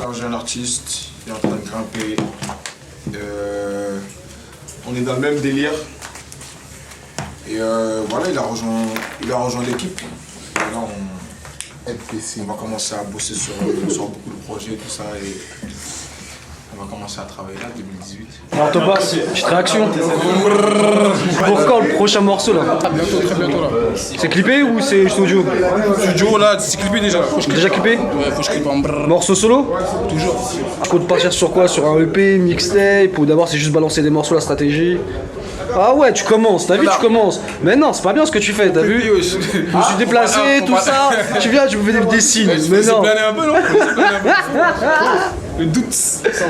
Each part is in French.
arrangé un artiste, il est en train de grimper. On est dans le même délire. Et voilà, il a rejoint l'équipe. Et là, on va commencer à bosser sur beaucoup de projets, tout ça. Et on va commencer à travailler là, 2018. Alors Thomas, petite réaction. Pour quand le prochain morceau là? Bientôt, très bientôt là. C'est clippé ou c'est juste audio? Studio là, c'est clippé déjà. Déjà clippé? Ouais, faut que je clippe en brrr. Morceau solo? Toujours. Compte partir sur quoi? Sur un EP, mixtape? Ou d'abord c'est juste balancer des morceaux, la stratégie? Ah ouais, tu commences, t'as vu, tu commences. Mais non, c'est pas bien ce que tu fais, t'as vu? Je me suis déplacé, tout ça. Tu viens, tu me fais des signes. Mais non. planer un peu, non? Le doute.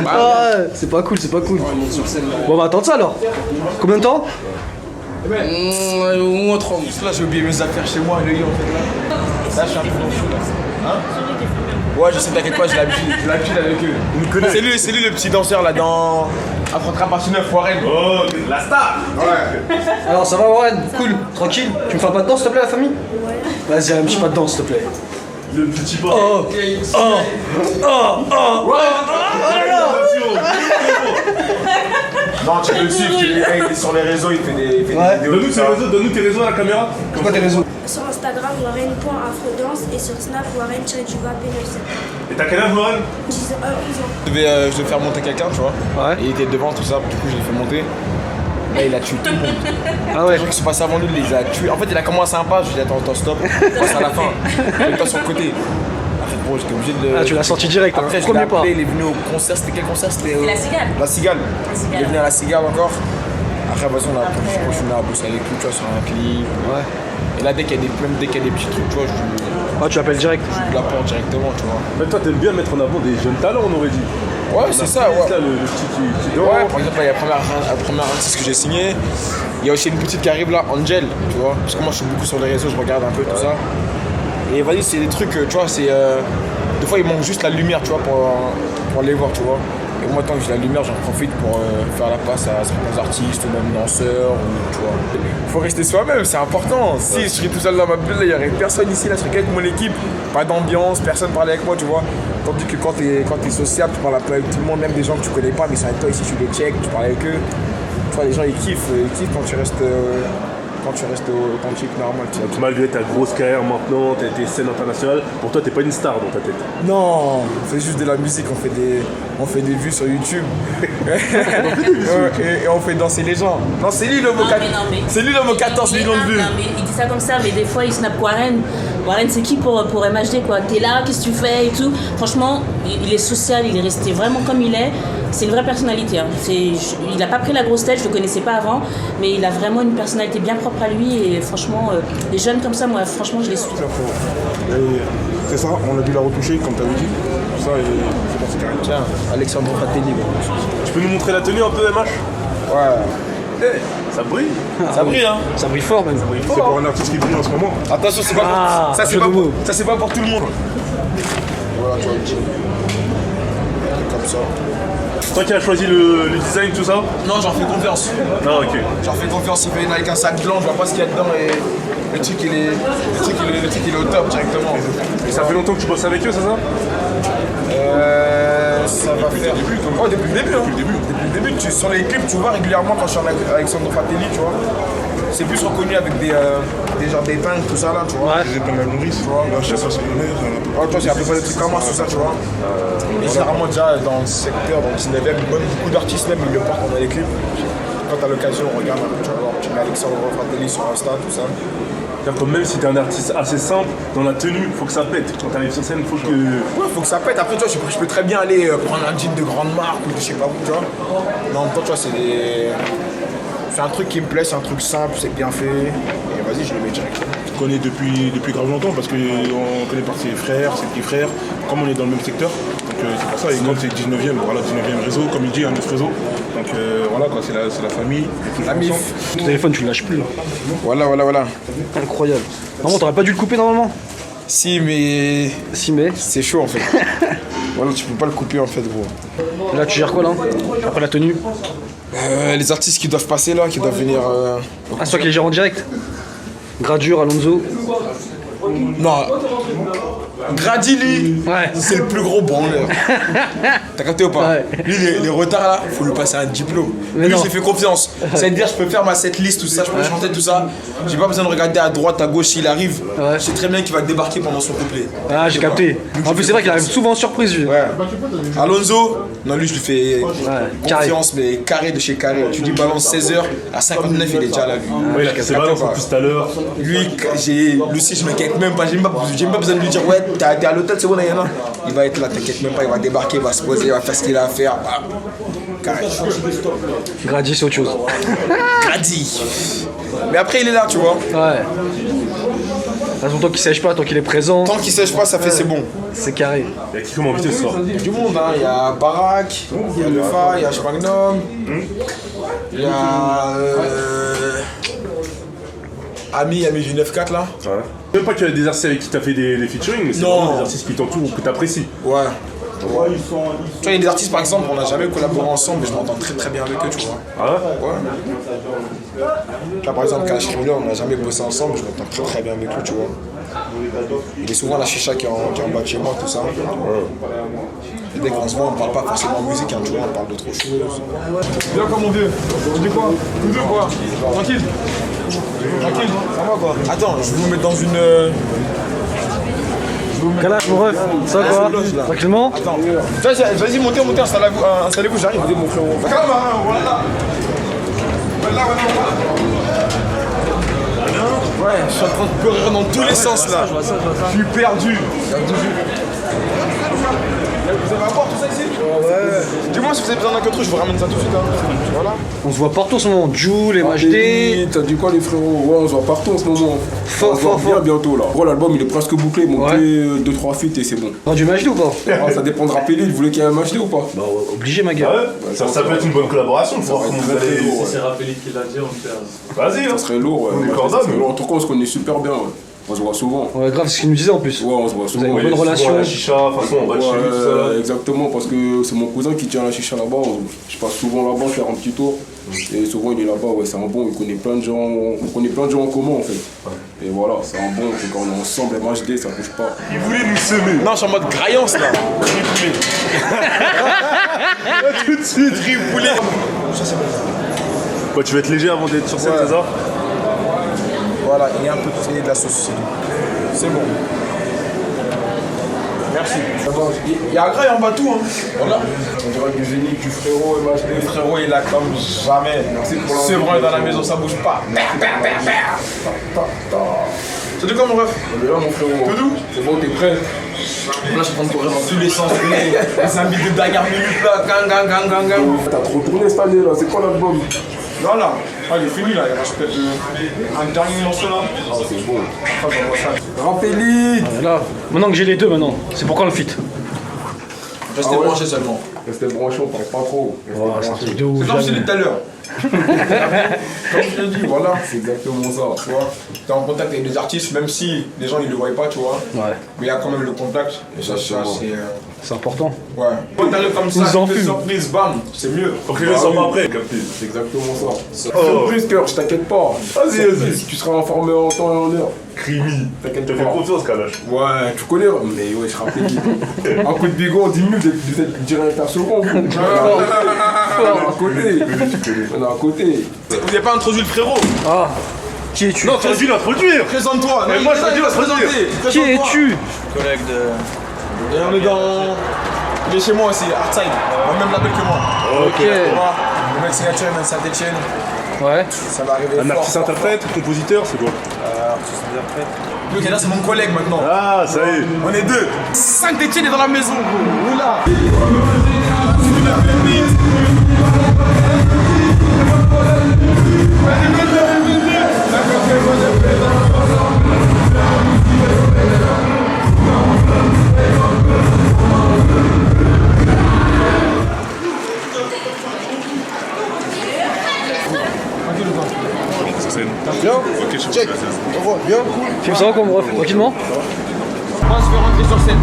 Ah ouais, c'est pas cool, c'est pas cool. Bon, on va attendre ça alors. Combien de temps? Au moins 3 mois. Là, j'ai oublié mes affaires chez moi, le gars, en fait. Là, je suis un peu dans le chou, là. Hein? Ouais, je sais, t'inquiète pas, j'ai l'habitude avec eux. C'est lui le petit danseur là dans Afro-Trap Partie 9, Warren. Oh, la star. Ouais. Alors ça va Warren? Cool, tranquille. Tu me fais pas de danse s'il te plaît la famille? Ouais. Vas-y, un petit pas de danse s'il te plaît. Le petit pas. Non, tu peux le suivre, il est sur les réseaux, il fait des vidéos. Donne-nous tes réseaux à la caméra. C'est quoi tes réseaux? Sur Instagram, Warren.afrodance et sur Snap, Warren-P9. Et t'as quel âge, Warren? 11 ans. Je devais faire monter quelqu'un, tu vois. Ouais. Et il était devant, tout ça, du coup, je l'ai fait monter. Là, il a tué tout le monde. Ah ouais. Les gens qui sont passés avant lui, il les a tués. En fait, il a commencé un pas, je lui ai dit attends, stop, on passe à la fin. Il est pas sur le côté. Après, bon, j'étais obligé de le. Ah, tu l'as senti direct, Après, hein. je l'ai Premier pas. appelé, il est venu au concert, c'était quel concert? C'était La Cigale. La Cigale. Il est venu à La Cigale encore. Après, vas-y, on a continué à bosser avec lui, tu vois, sur un clip. Ouais. Et là, dès qu'il y a des petits trucs, tu vois, Ah, tu l'appelles direct. je l'apporte directement, tu vois. Mais toi, t'aimes bien mettre en avant des jeunes talents, on aurait dit. Ouais, c'est ça, ouais. Là, le petit qui dort. Ouais, par exemple, là, il y a la première artiste que j'ai signée. Il y a aussi une petite qui arrive là, Angel, tu vois. Parce que moi, je suis beaucoup sur les réseaux, je regarde un peu tout ça. Et vas-y, c'est des trucs, tu vois, c'est. Des fois, il manque juste la lumière, tu vois, pour les voir, tu vois. Et moi, tant que j'ai la lumière, j'en profite pour faire la passe à certains artistes ou même danseurs, ou, tu vois. Faut rester soi-même, c'est important. Si je serais tout seul dans ma bulle, il n'y aurait personne ici, là, je serais qu'avec mon équipe. Pas d'ambiance, personne parlait avec moi, tu vois. Tandis que quand t'es sociable, tu parles un peu avec tout le monde, même des gens que tu connais pas, mais c'est avec toi ici, tu les check, tu parles avec eux. Tu vois, les gens, ils kiffent quand tu restes authentique, normal. Tu vois. Malgré ta grosse carrière maintenant, t'as été scène internationale, pour toi, t'es pas une star dans ta tête. Non, on fait juste de la musique, on fait des vues sur YouTube. Et on fait danser les gens. Non, c'est lui le mot 14. C'est lui le mot 14 millions de vues. Non, mais il dit ça comme ça, mais des fois il snap Warren. Warren, c'est qui pour MHD quoi? T'es là, qu'est-ce que tu fais et tout. Franchement, il est social, il est resté vraiment comme il est. C'est une vraie personnalité. Hein. Il a pas pris la grosse tête, je le connaissais pas avant, mais il a vraiment une personnalité bien propre à lui et franchement, les jeunes comme ça, moi, franchement, je les suis. C'est ça, on a dû la retoucher comme tu avais dit. Tout ça et c'est dans ce carré. Tiens, Alexandre Fratelli. Tu peux nous montrer la tenue un peu, MH? Ouais. Ça brille. Ça brille, hein. Ça brille fort même. C'est pour un artiste qui brille en ce moment. Attention, c'est pas pour... ça, c'est pas pour tout le monde. Voilà, tu vois, comme ça. Toi qui as choisi le design, tout ça? Non, j'en fais confiance. Ah, ok. J'en fais confiance, il vient avec un sac blanc, je vois pas ce qu'il y a dedans et le truc il est au top directement. Et ça fait longtemps que tu bosses avec eux, c'est ça? Ça va faire depuis le début. Depuis le début, sur les clips, tu vois régulièrement quand je suis avec Alexandre Fratelli, tu vois. C'est plus reconnu avec des genres d'épingles, tout ça là, tu vois. Des épingles à nourrice, tu vois. La chasse à sonner, Ouais, toi, c'est à peu près des trucs comme moi, tout ça, tu vois. Et généralement, déjà, dans le secteur, dans le 19e, beaucoup d'artistes même, ils le portent pendant les clips. Quand t'as l'occasion, regarde un peu, tu vas voir. Tu mets Alexandre Fratelli sur Insta, tout ça. C'est-à-dire que même si t'es un artiste assez simple, dans la tenue, faut que ça pète. Quand t'arrives sur scène, faut que... Ouais, faut que ça pète. Après, tu vois, je peux très bien aller prendre un jean de grande marque ou je sais pas où, tu vois. Mais en même temps, tu vois, c'est un truc qui me plaît, c'est un truc simple, c'est bien fait. Et vas-y, je le mets direct. Je connais depuis grave longtemps parce qu'on connaît par ses frères, ses petits frères, comme on est dans le même secteur. Donc c'est pour ça, et comme c'est 19e, voilà, 19e réseau, comme il dit, un autre réseau. Donc voilà quoi, c'est la famille. La mif. Ton téléphone, tu le lâches plus là. Voilà. Incroyable. Normalement, t'aurais pas dû le couper normalement. Si, mais Si, mais. c'est chaud en fait. Voilà, tu peux pas le couper en fait, gros. Là, tu gères quoi là? Après la tenue? Les artistes qui doivent passer là, qui doivent venir. Ah, c'est toi qui les gères en direct? Gradure, Alonso. Non. Grady, lui, Ouais. c'est le plus gros branleur. T'as capté ou pas? Ouais. Lui, les retards là, faut lui passer un diplôme. Mais Lui, non. j'ai fait confiance. Ça veut dire, je peux faire ma setlist, tout ça, je peux chanter tout ça. J'ai pas besoin de regarder à droite, à gauche s'il arrive. Ouais. Je sais très bien qu'il va débarquer pendant son couplet. Ah, j'ai capté. En plus, c'est vrai qu'il arrive souvent en surprise, lui. Ouais. Alonso, non, lui, je lui fais carré. confiance, mais carré de chez carré. Tu dis balance 16h, à 59, il est déjà là, lui. Ouais, il a cassé balance en plus tout à l'heure. Lui, Lucie, je m'inquiète même pas. J'ai même pas besoin de lui dire, ouais, t'es à l'hôtel, c'est bon, Nayana. Il va être là, t'inquiète même pas, il va débarquer, il va se poser, il va faire ce qu'il a à faire. Bah, carré. Grady, c'est autre chose. Grady. Mais après, il est là, tu vois. Ouais. De toute façon, tant qu'il sèche pas, tant qu'il est présent, Tant qu'il sèche pas, ça fait c'est bon. c'est carré. Il y a qui comme invité ce soir? Il y a du monde, hein. Il y a Barak, il y a Lefa, il y a Spagnom, il y a. Ami du 9-4 là. Ouais. Même pas qu'il y a des artistes avec qui t'as fait des featuring, mais c'est Non. vraiment des artistes qui t'entourent, que t'apprécies. Ouais. Tu vois, il y a des artistes par exemple, on n'a jamais collaboré ensemble, mais je m'entends très très bien avec eux, tu vois. Ah ouais? Ouais. Là par exemple, Kalash Krioula, on n'a jamais bossé ensemble, je m'entends très très bien avec lui, tu vois. Il est souvent à la chicha qui est en bas de chez moi, tout ça. Et dès qu'on se voit, on parle pas forcément musique, hein, tu vois, on parle d'autre chose. Viens quoi mon vieux? Tu dis quoi? Tous deux quoi? Tranquille? Tranquille? Ça va quoi? Attends, je vais vous mettre dans une... Kalash, mon ref, ça va quoi? loge, là. Tranquillement? Attends. Vas-y, montez, installez-vous, j'arrive. Mon frérot. Calme, hein, voilà. Ouais, je suis en train de pleurer dans tous les sens là. Je suis perdu. Vous avez un port tout ça ici? Ouais. Dis-moi si vous avez besoin d'un truc, je vous ramène ça tout de suite. Hein. Voilà. On se voit partout en ce moment. Jules, MHD. T'as dit quoi les frérots? Ouais, on se voit partout en ce moment. Fort, on se voit fort, bien fort. bientôt là. Gros, l'album il est presque bouclé, monté Ouais. 2-3 feats et c'est bon. T'as du MHD ou pas? Ah, ça dépend de Rappelé, il voulait qu'il y ait un MHD ou pas? Bah, obligé, ma gueule. Ouais, ça peut être une bonne collaboration, faut voir comment vous allez. lourd, ouais. C'est Rappelé qui l'a dit, on le fait. Vas-y, hein. Ça serait lourd, ouais. On est Ouais, cordables. ça serait lourd. En tout cas, on se connaît super bien, ouais. On se voit souvent. Ouais, grave, c'est ce qu'il nous disait en plus. Ouais, on se voit souvent. avez une Ouais, bonne Souvent, relation. La chicha, de toute façon, on va de chez lui, tout ça. là. exactement, parce que c'est mon cousin qui tient la chicha là-bas. Je passe souvent là-bas faire un petit tour. Et souvent il est là-bas, ouais, c'est un bon, il connaît plein de gens, on connaît plein de gens en commun en fait. Et voilà, c'est un bon, c'est quand on est ensemble, MHD, ça bouge pas. Il voulait nous semer. Non, je suis en mode graillance là. Ripoulé. Tout de suite, ripoulé. Ça c'est bon. Quoi, tu vas être léger avant d'être sur scène, Ouais. c'est ça? Voilà, il y a un peu de la sauce. C'est bon. Merci. Il y a un graille en bas tout, hein. Voilà. On dirait du Zénith, du frérot, MHD. Le frérot, il a comme jamais. C'est vrai, dans la maison, ça bouge pas. C'est de quoi mon ref? On est là mon frérot. Doudou? C'est bon, t'es prêt? Là, je suis en train de courir dans tous les sens. C'est un beat de dernière minute là. Gang. T'as trop tourné cette année là, c'est quoi l'album? Voilà. Ah, il est fini là. Il reste peut-être un dernier morceau là. Ah c'est beau. Enfin, j'envoie ça. Rappelé. Là, maintenant que j'ai les deux maintenant, c'est pourquoi le fit? Restez Ah ouais. branchés seulement. Restez branchés, on parle pas trop. Restez Oh, c'est un branchés. truc de ouf. C'est comme je t'ai dit tout à l'heure. Comme je l'ai dit, voilà. C'est exactement ça. Tu vois, t'es en contact avec des artistes, même si les gens ils le voient pas, tu vois. Ouais, Mais il y a quand même le contact. Et ça c'est. c'est important. Ouais. Quand t'arrives comme ça, Ils en tu fais fument. surprise, bam, c'est mieux. Faut que les gens soient pas prêts, capté. C'est exactement ça. Oh. Surprise cœur, je t'inquiète pas. Vas-y. Tu seras informé en temps et en heure. Crimi. T'inquiète T'as fait pas. confiance, Kalash. Ouais, tu connais, mais ouais, je rappelle. Un coup de bigot en 10 minutes, vous êtes directeur second. On est à côté. On est à côté. Vous n'avez pas introduit le frérot. Ah, qui es-tu? Non, t'aurais dû l'introduire. Présente-toi. Mais moi, je t'ai dit de se présenter. Qui es-tu? Collègue de. Et on est dans. Il est chez moi aussi, Artside. On a le même label que moi. Ok. Tu vois, le mec signature, même Saint-Etienne. Ouais. Ça va arriver. Un fort, artiste fort, interprète, compositeur, c'est quoi? Artiste interprète. Lui, ok, là, c'est mon collègue maintenant. Ah, ça y est. On est deux. Saint-Etienne est dans la maison. On est là. Bien. Ok, je Check. Au revoir. Bien. Film ça va quoi, mon ref? Tranquillement? Moi, je vais rentrer sur scène.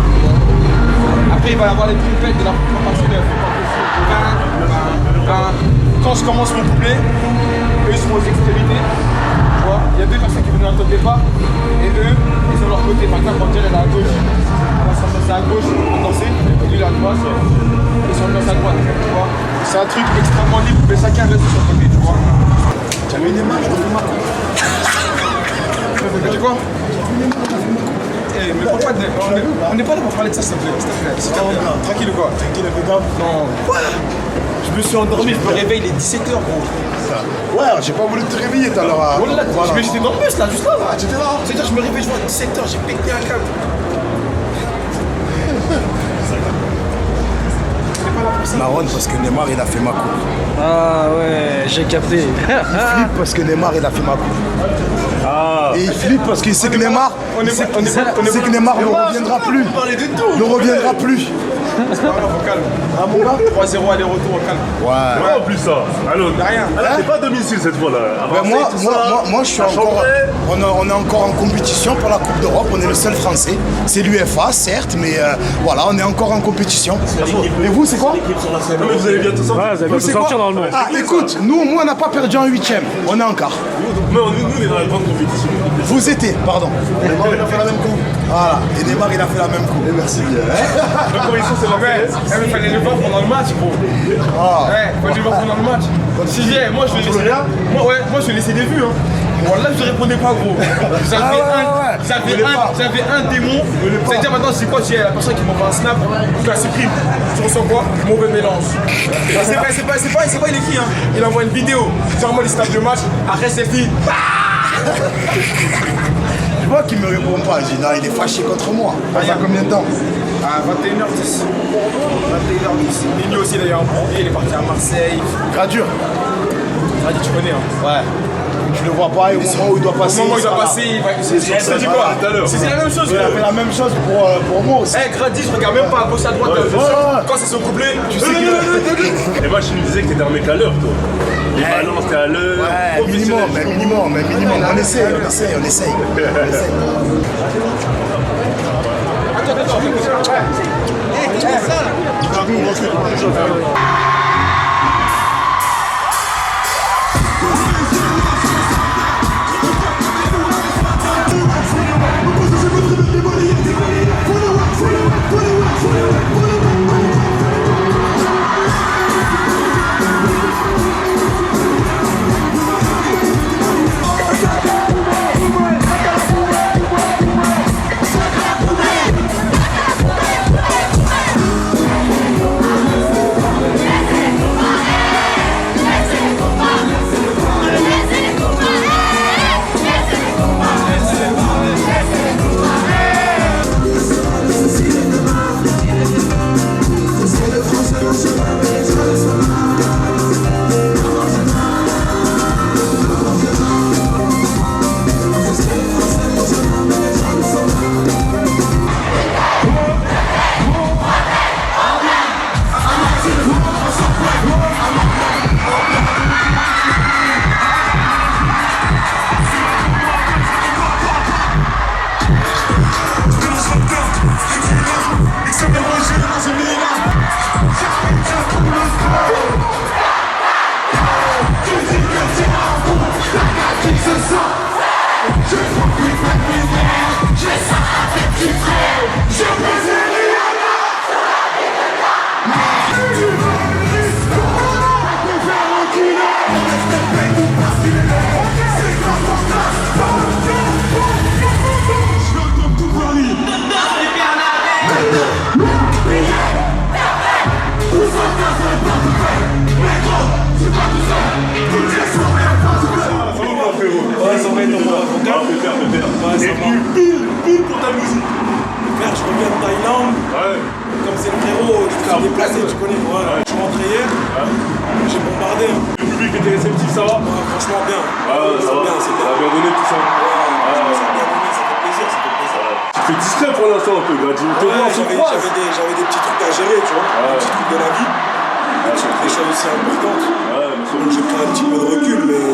Après, il va y avoir les trompettes de la partie 9. Quand je commence mon couplet, eux ils seront aux extrémités. Tu vois, il y a deux personnes qui viennent dans le top départ. Et eux, ils ont leur côté. Par exemple, Angel elle est à gauche. On va se placer à gauche pour danser. Et lui, il est à droite. Ils sont placés à droite. Tu vois. C'est un truc extrêmement libre, mais chacun reste sur son côté. Tu vois. Tu as mis des matchs, je refais ma coupe. Tu quoi? Eh, mais pourquoi on n'est pas là pour parler de ça, s'il te plaît. Tranquille ou quoi? Tranquille, impeccable. Non. Quoi? Je me suis endormi, je me réveille, il est 17h, gros. Ouais, j'ai pas voulu te réveiller tout à l'heure. Voilà. Mais j'étais dans le bus là, juste là. Ah, tu étais là? C'est-à-dire, je me réveille, je vois à 17h, j'ai pété un câble. Marron, parce que Neymar il a fait ma coupe. Ah ouais, j'ai capté. Il flippe parce que Neymar il a fait ma coupe. Ah. Et il flippe parce qu'il sait que Neymar, il sait que Neymar ne reviendra plus. Parler de tout. Ne reviendra plus. C'est pas grave, au calme. Ah mon gars? 3-0 aller-retour, au calme. Ouais. Ouais, en plus ça. Alors, rien. c'est pas domicile cette fois-là. Ben moi, je suis encore. On est encore en compétition pour la Coupe d'Europe. On est le seul Français. C'est l'UEFA, certes, mais voilà, on est encore en compétition. Et vous, c'est quoi? Non, mais vous allez bientôt sortir. Ouais, vous allez Vous, bientôt c'est sortir quoi? normalement. Ah, écoute, nous, au moins, on n'a pas perdu en 8ème. On est en quart. Non, nous, on est dans la grande compétition. Vous étiez, pardon. Neymar, il a fait la même coupe. Voilà. Et Neymar, il a fait la même coupe. Merci bien. La compétition, c'est la Ouais, il fallait le voir pendant le match, gros. Ah. Ouais, fallait le voir pendant le match. Si j'ai, moi je vais laisser. Moi je vais laisser des vues, hein. Voilà, je répondais pas, gros. Vous avez un démon. C'est-à-dire maintenant, c'est quoi? C'est la personne qui m'envoie un snap, tu la supprimes. Tu reçois quoi? Mauvais mélange. C'est pas il écrit, hein. Il envoie une vidéo. C'est vraiment les snaps de match. Après, c'est fini. Je vois qu'il me répond pas. Je dis, non, il est fâché contre moi. Il y a combien de temps? À 21h10. 21h10. Nini aussi d'ailleurs, il est parti à Marseille. Gradure. Radi, tu connais, hein. Ouais. Tu le vois pas et au moment où il doit passer. Au moment où il doit sera là. passer, il va. C'est dit quoi? C'est la même chose, Il a fait la même chose pour moi aussi. Eh, Grady, je regarde même pas à gauche à droite. Quand c'est son couplet, tu sais Et moi, je me disais que t'étais un mec à l'heure, toi. Les balances, t'es à l'heure. Ouais, minimum. On essaye. Pile pour ta musique. Frère, je reviens de Thaïlande. Ouais. Comme c'est le frérot, je suis déplacé, tu connais. Voilà. Je suis rentré hier. J'ai bombardé. Le public était réceptif, ça va? Franchement, bien. Ça va bien, c'est bien. Ça a bien donné tout ça. Ça a bien donné, ça fait plaisir. Tu te fais discret pour l'instant un peu, Grady. J'avais des petits trucs à gérer, tu vois. Des petits trucs de la vie. Des choses aussi importantes. Donc j'ai pris un petit peu de recul, mais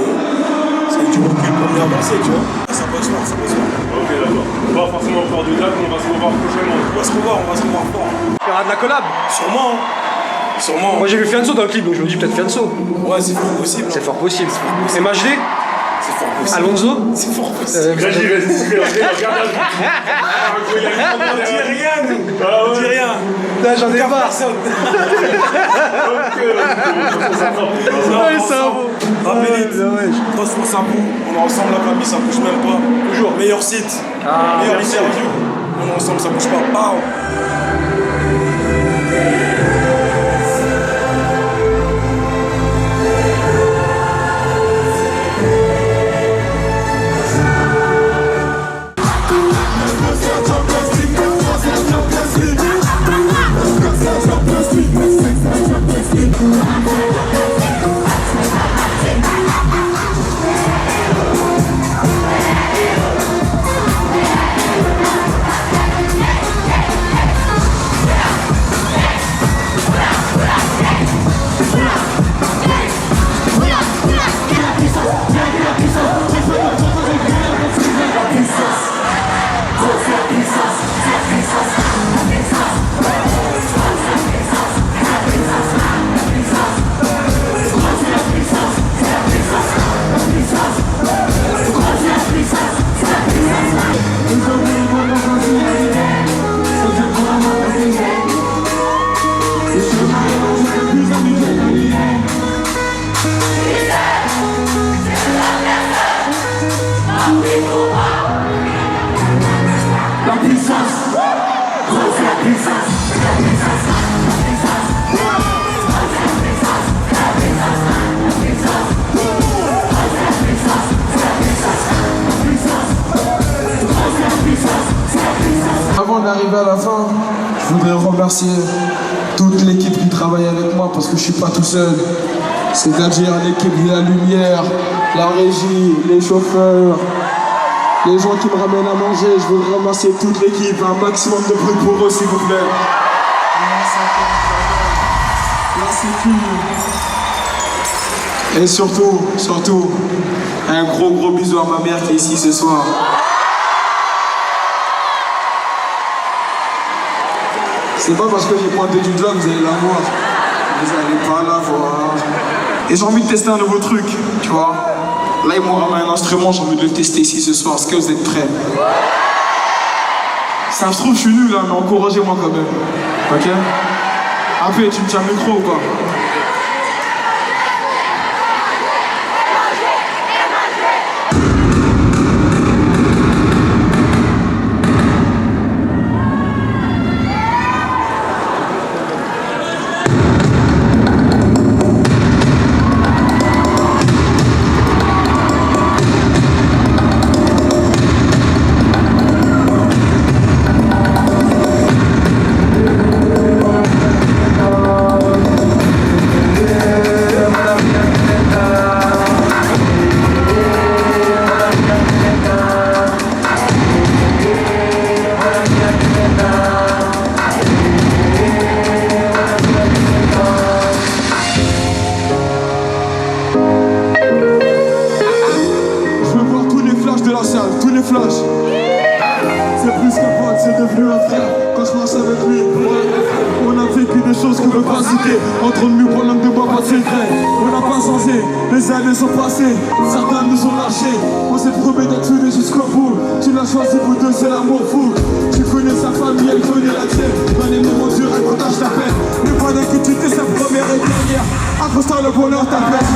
c'est du recul pour mieux avancer, tu vois. Ça peut se voir. Ok, d'accord. Pas forcément encore de date, mais on va se revoir prochainement. On va se revoir fort. Il y aura de la collab. Sûrement. Moi j'ai vu Fianso dans le clip, donc je me dis peut-être Fianso. Ouais, c'est fort possible. C'est fort possible. Et MHD? Alonso. C'est fort possible. Vas-y, regarde. On dit rien, nous. On dit rien. Là, j'en ai pas. Ouais, c'est un beau. Rapidite. Franchement, ça bouge. On est ensemble, la famille, ça bouge même pas. Toujours. Meilleur site. Meilleure interview. On est ensemble, ça bouge pas. Pow. Avant d'arriver à la fin, je voudrais remercier toute l'équipe qui travaille avec moi parce que je suis pas tout seul. C'est-à-dire l'équipe de la lumière, la régie, les chauffeurs, les gens qui me ramènent à manger. Je voudrais remercier toute l'équipe. Un maximum de bruit pour eux, s'il vous plaît. Et surtout, un gros bisou à ma mère qui est ici ce soir. C'est pas parce que j'ai pointé du doigt que vous allez la voir. Vous allez pas la voir. Et j'ai envie de tester un nouveau truc, tu vois. Là, ils m'ont ramené un instrument, j'ai envie de le tester ici ce soir. Est-ce que vous êtes prêts? Ça se trouve, je suis nul, hein, mais encouragez-moi quand même. Ok? Après, tu me tiens le micro ou pas? Tous les flashs. C'est plus qu'un pote, c'est devenu un frère. Quand je marche avec lui, on a vécu des choses qu'on ne peut pas citer. Entre nous, pour l'homme de bois, pas de secret. On n'a pas changé, les années sont passées. Certains nous ont lâchés. On s'est promis d'être soudés jusqu'au bout. Tu l'as choisi, vous deux, c'est l'amour fou. Tu connais sa famille, elle connaît la tienne. Dans les moments durs, elle partage ta peine. Mais pendant que tu t'es sa première et dernière, accroche-toi, le bonheur t'appelle.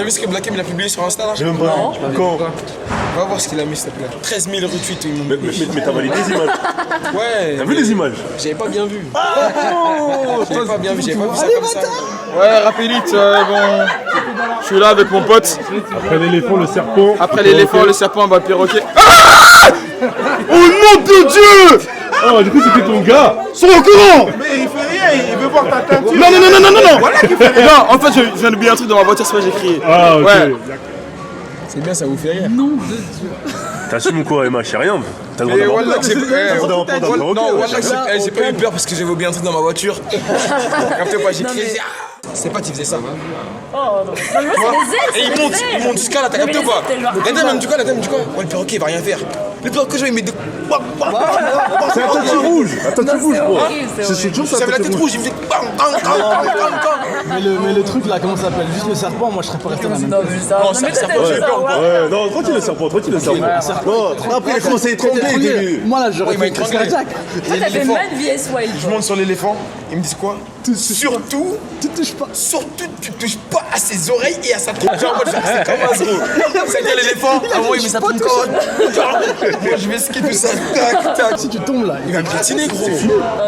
T'as vu ce que Black M il a publié sur Insta là? J'ai même pas vu. Quand? Va voir ce qu'il a mis s'il te plaît. 13 000 retweets. Mais t'as validé les images? Ouais. T'as vu les images? J'avais pas bien vu. Oh, j'avais pas bien vu, j'avais pas vu ça comme ça. Ouais, Rapélite, bon. Je suis là avec mon pote. Après l'éléphant, le serpent. Après l'éléphant, le serpent, bah le perroquet. Oh nom de Dieu! Oh, du coup, c'était ton gars. Sont au courant! Mais il fait rien, il veut voir ta teinture. Non! Voilà qui fait rien. Non, en fait, je viens d'oublier un truc dans ma voiture, c'est pas j'ai crié. Ah, ok. Ouais. C'est bien, ça vous fait rire. Non, de Dieu. T'assumes quoi, Emma? J'ai rien. T'as le droit Et d'avoir Wallah, peur. j'ai d'avoir peur d'un perroquet, non, ouais. Wallah, j'ai pas eu peur parce que j'avais oublié un truc dans ma voiture. Captez pas, j'ai crié. C'est pas qui faisait ça. Oh non. Et il monte jusqu'à là, t'as capté ou pas? La dame du quoi? Ouais, le perroquet il va rien faire. Le perroquet, il met des. C'est un tatu rouge. Un tatu rouge, bro. C'est toujours ça. J'avais la tête rouge, il faisait. Mais le truc là, comment ça s'appelle? Juste le serpent, moi je serais pas resté dans la même pièce. Non, c'est un serpent, j'ai peur ou pas? Ouais, non, tranquille le serpent. Non, après il a commencé à être tremblé. Moi là, j'aurais fait une crise cardiaque. T'avais mal VS Wild. Je monte sur l'éléphant, ils me disent quoi? Surtout, Tu touches pas. surtout, tu touches pas à ses oreilles et à sa tête. Genre, moi, je fais comme un gros. C'est-à-dire l'éléphant, à moi, il met sa petite corde. Moi, je vais skier tout ça, tac, tac. Si tu tombes là, Il va me piétiner, gros.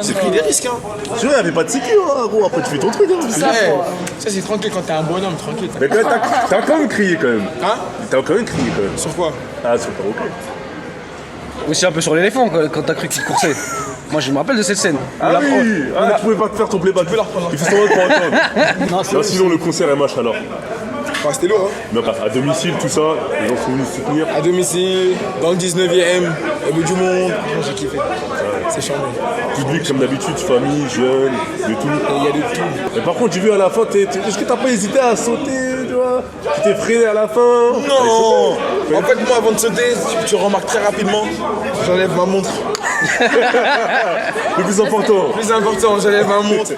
J'ai pris des risques, hein. Tu vois, il n'y avait pas de sécu, hein, gros. Après, tu fais ton truc. Hein. Ça, c'est tranquille quand t'es un bonhomme, tranquille. Mais quand même, t'as quand même crié quand même. Hein? T'as quand même crié quand même. Sur quoi? Ah, sur le perroquet. aussi un peu sur l'éléphant quand t'as cru qu'il coursait. Moi je me rappelle de cette scène. Ah oui, tu pouvais pas te faire ton playback. Il faut savoir pour entendre. Non, sinon le concert est match alors. C'était lourd, hein. Mais à domicile, tout ça, les gens sont venus soutenir. À domicile, dans le 19e, au bout du monde, j'ai kiffé. C'est charmé. Public comme d'habitude, famille, jeunes, de tout. Il y a de tout. Mais par contre, j'ai vu à la fin, est-ce que t'as pas hésité à sauter, tu vois? Tu t'es freiné à la fin? Non. En fait, moi, avant de sauter, tu remarques très rapidement, j'enlève ma montre. Le plus important. Le plus important, j'enlève ma montre.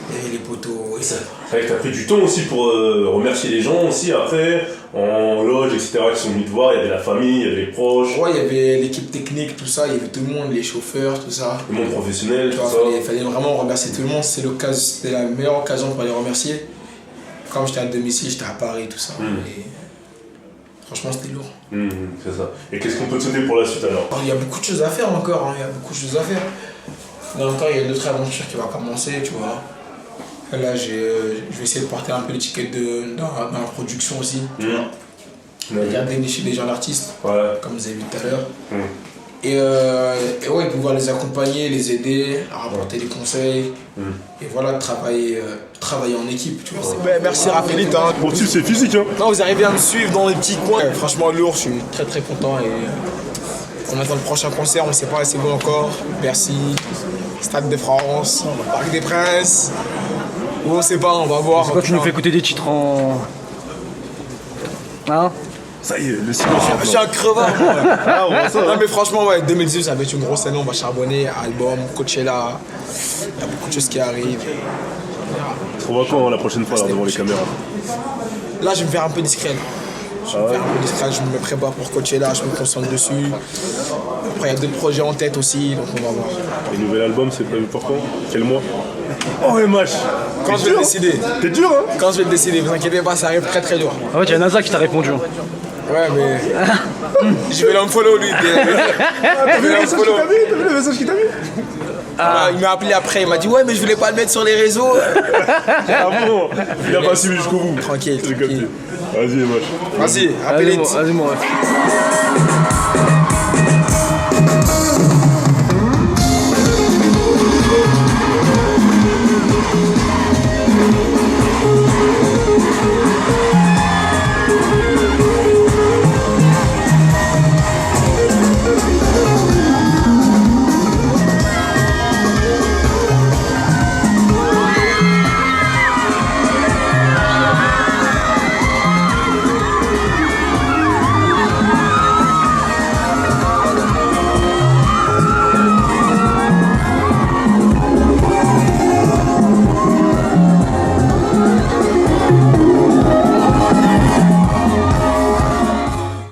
Et les poteaux, oui, ça. C'est vrai que t'as pris du temps aussi pour remercier les gens aussi après, en loge, etc. qui sont venus te voir, il y avait la famille, il y avait les proches. Ouais, il y avait l'équipe technique, tout ça, il y avait tout le monde, les chauffeurs, tout ça. Le monde professionnel, tout ça. Il fallait vraiment remercier tout le monde, c'était la meilleure occasion pour les remercier. Comme j'étais à domicile, j'étais à Paris, tout ça. Et franchement, c'était lourd. C'est ça. Et qu'est-ce qu'on peut te souhaiter pour la suite alors? Il y a beaucoup de choses à faire encore, il y a beaucoup de choses à faire. Là encore, il y a une autre aventure qui va commencer, tu vois. Là, je vais essayer de porter un peu l'étiquette dans la production aussi. Tu vois. Regarder dénicher des jeunes artistes, comme vous avez vu tout à l'heure. Et ouais, pouvoir les accompagner, les aider, à rapporter des conseils. Et voilà, travailler en équipe. Tu vois. Merci Rapélite. Hein. Pour tu c'est physique. Hein. Non, vous arrivez à me suivre dans les petits coins. Franchement, lourd, je suis très très content. Et on attend le prochain concert, on ne sait pas c'est bon encore. Bercy, Stade de France, Parc des Princes. On sait pas, on va voir. Quand tu nous fais écouter des titres en... Hein? Ça y est, le silence. Je suis un crevard, moi. Non mais franchement, ouais, 2018 ça va être une grosse année, on va charbonner, album, Coachella, il y a beaucoup de choses qui arrivent. On va quand la prochaine fois alors, devant les caméras? Là je vais me faire un peu discret. Je me prépare pour Coachella, je me concentre dessus. Après il y a d'autres projets en tête aussi, donc on va voir. Et nouvel album, c'est prévu pour quand? Quel mois? Oh MH! Quand je vais le décider. T'es dur hein? Quand je vais le décider, vous inquiétez pas, ça arrive très très dur. Ah ouais, il y a NASA qui t'a répondu. Ouais mais... je vais l'unfollow lui. T'as vu le message qu'il t'a mis? Il m'a appelé après, il m'a dit ouais mais je voulais pas le mettre sur les réseaux. Ah bon? Il a pas suivi jusqu'au bout. Tranquille. Vas-y MH. Vas-y, appelez. Vas-y moi.